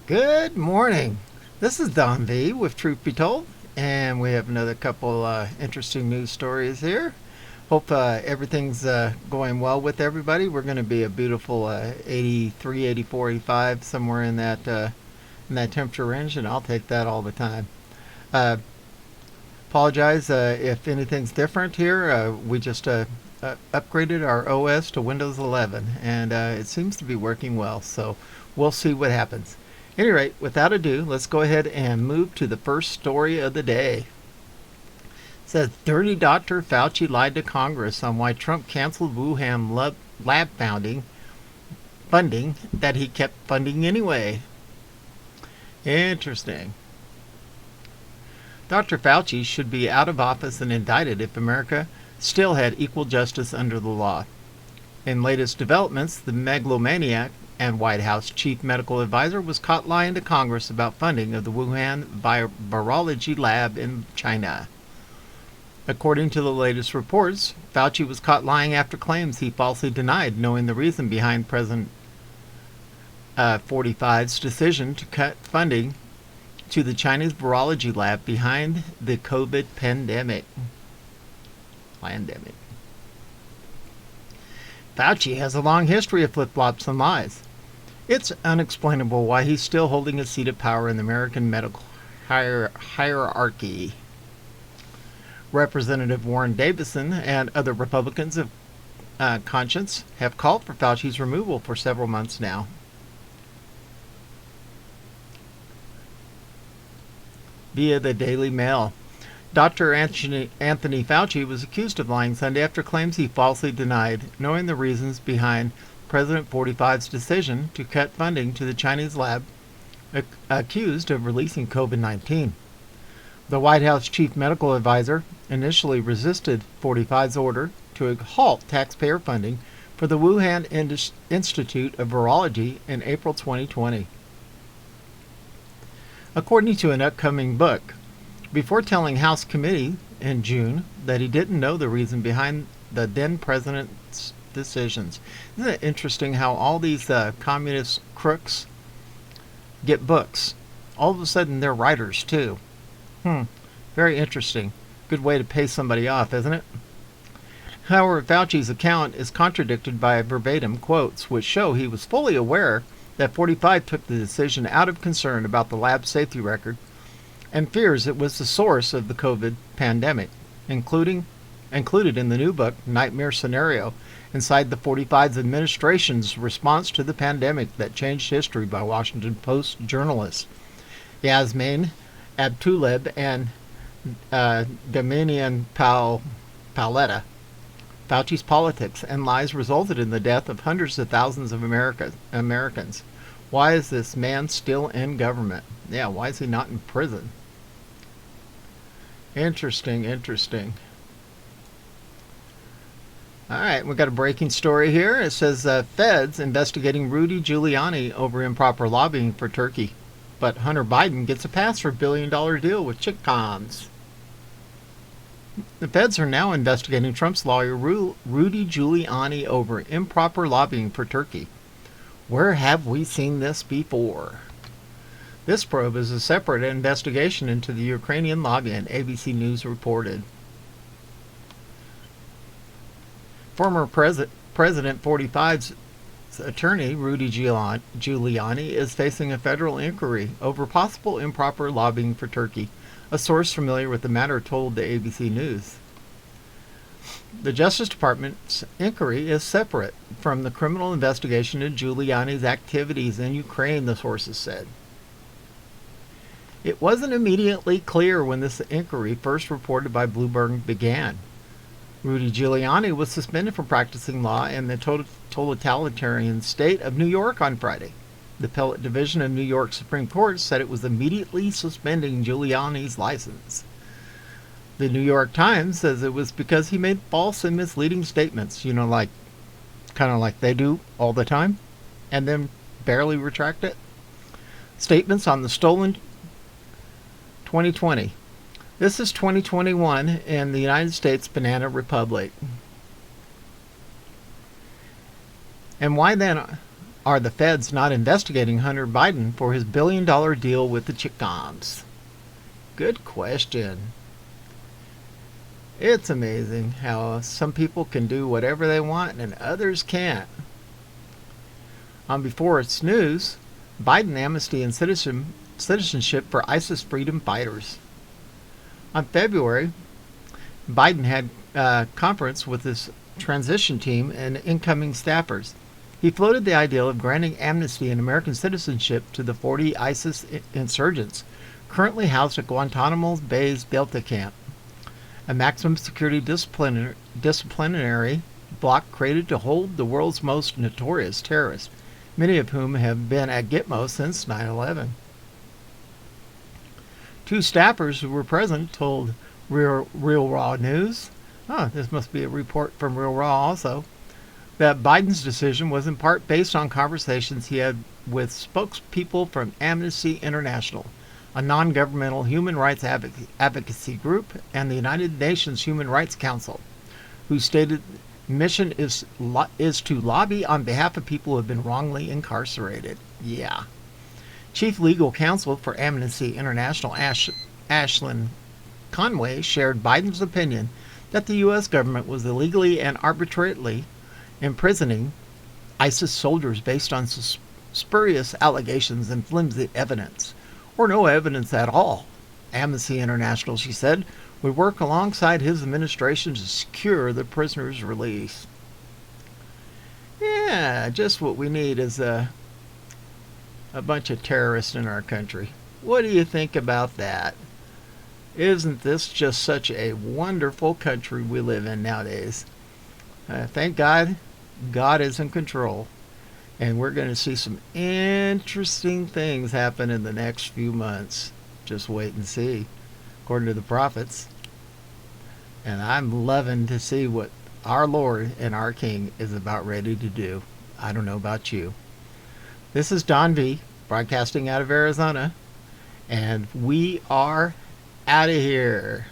Good morning. This is Don V with Truth Be Told, and we have another couple interesting news stories here. Hope everything's going well with everybody. We're going to be a beautiful 83, 84, 85, somewhere in that temperature range, and I'll take that all the time. Uh, Apologize if anything's different here. We just upgraded our OS to Windows 11, and it seems to be working well. So we'll see what happens. At any rate, without ado, let's go ahead and move to the first story of the day. It says Dirty Dr. Fauci lied to Congress on why Trump canceled Wuhan lab funding that he kept funding anyway. Interesting. Dr. Fauci should be out of office and indicted if America still had equal justice under the law. In latest developments, the megalomaniac and White House chief medical advisor was caught lying to Congress about funding of the Wuhan virology lab in China. According to the latest reports, Fauci was caught lying after claims he falsely denied knowing the reason behind President 45's decision to cut funding to the Chinese virology lab behind the COVID pandemic. Fauci has a long history of flip-flops and lies. It's unexplainable why he's still holding a seat of power in the American medical hierarchy. Representative Warren Davison and other Republicans of conscience have called for Fauci's removal for several months now. Via the Daily Mail, Dr. Anthony Fauci was accused of lying Sunday after claims he falsely denied knowing the reasons behind President 45's decision to cut funding to the Chinese lab accused of releasing COVID-19. The White House chief medical advisor initially resisted 45's order to halt taxpayer funding for the Wuhan Institute of Virology in April 2020. According to an upcoming book, before telling House committee in June that he didn't know the reason behind the then president's decisions. Isn't it interesting how all these communist crooks get books? All of a sudden they're writers too. Very interesting. Good way to pay somebody off, isn't it? However, Fauci's account is contradicted by verbatim quotes which show he was fully aware that 45 took the decision out of concern about the lab safety record and fears it was the source of the COVID pandemic, included in the new book, Nightmare Scenario, inside the 45's administration's response to the pandemic that changed history by Washington Post journalists Yasmin Abtuleb and Damien Paletta. Fauci's politics and lies resulted in the death of hundreds of thousands of Americans. Why is this man still in government? Yeah, why is he not in prison? Interesting. All right, we got a breaking story here. It says feds investigating Rudy Giuliani over improper lobbying for Turkey. But Hunter Biden gets a pass for billion-dollar deal with chick-cons. The feds are now investigating Trump's lawyer Rudy Giuliani over improper lobbying for Turkey. Where have we seen this before? This probe is a separate investigation into the Ukrainian lobbying, ABC News reported. Former President 45's attorney, Rudy Giuliani, is facing a federal inquiry over possible improper lobbying for Turkey. A source familiar with the matter told the ABC News. The Justice Department's inquiry is separate from the criminal investigation into Giuliani's activities in Ukraine, the sources said. It wasn't immediately clear when this inquiry, first reported by Bloomberg, began. Rudy Giuliani was suspended from practicing law in the totalitarian state of New York on Friday. The Appellate Division of New York Supreme Court said it was immediately suspending Giuliani's license. The New York Times says it was because he made false and misleading statements, kind of like they do all the time, and then barely retract it. Statements on the stolen 2020. This is 2021 in the United States Banana Republic. And why then are the feds not investigating Hunter Biden for his billion-dollar deal with the Chicans? Good question. It's amazing how some people can do whatever they want and others can't. On Before It's News, Biden amnesty and citizenship for ISIS freedom fighters. On February, Biden had a conference with his transition team and incoming staffers. He floated the idea of granting amnesty and American citizenship to the 40 ISIS insurgents currently housed at Guantanamo Bay's Delta camp, a maximum security disciplinary block created to hold the world's most notorious terrorists, many of whom have been at GITMO since 9/11. Two staffers who were present told Real Raw News, this must be a report from Real Raw also, that Biden's decision was in part based on conversations he had with spokespeople from Amnesty International, a non-governmental human rights advocacy group, and the United Nations Human Rights Council, who stated mission is to lobby on behalf of people who have been wrongly incarcerated. Yeah. Chief Legal Counsel for Amnesty International, Ashlyn Conway, shared Biden's opinion that the U.S. government was illegally and arbitrarily imprisoning ISIS soldiers based on spurious allegations and flimsy evidence, or no evidence at all. Amnesty International, she said, would work alongside his administration to secure the prisoners' release. Yeah, just what we need is a bunch of terrorists in our country. What do you think about that? Isn't this just such a wonderful country we live in nowadays? Thank God, God is in control. And we're going to see some interesting things happen in the next few months. Just wait and see, according to the prophets. And I'm loving to see what our Lord and our King is about ready to do. I don't know about you. This is Don V, broadcasting out of Arizona. And we are out of here.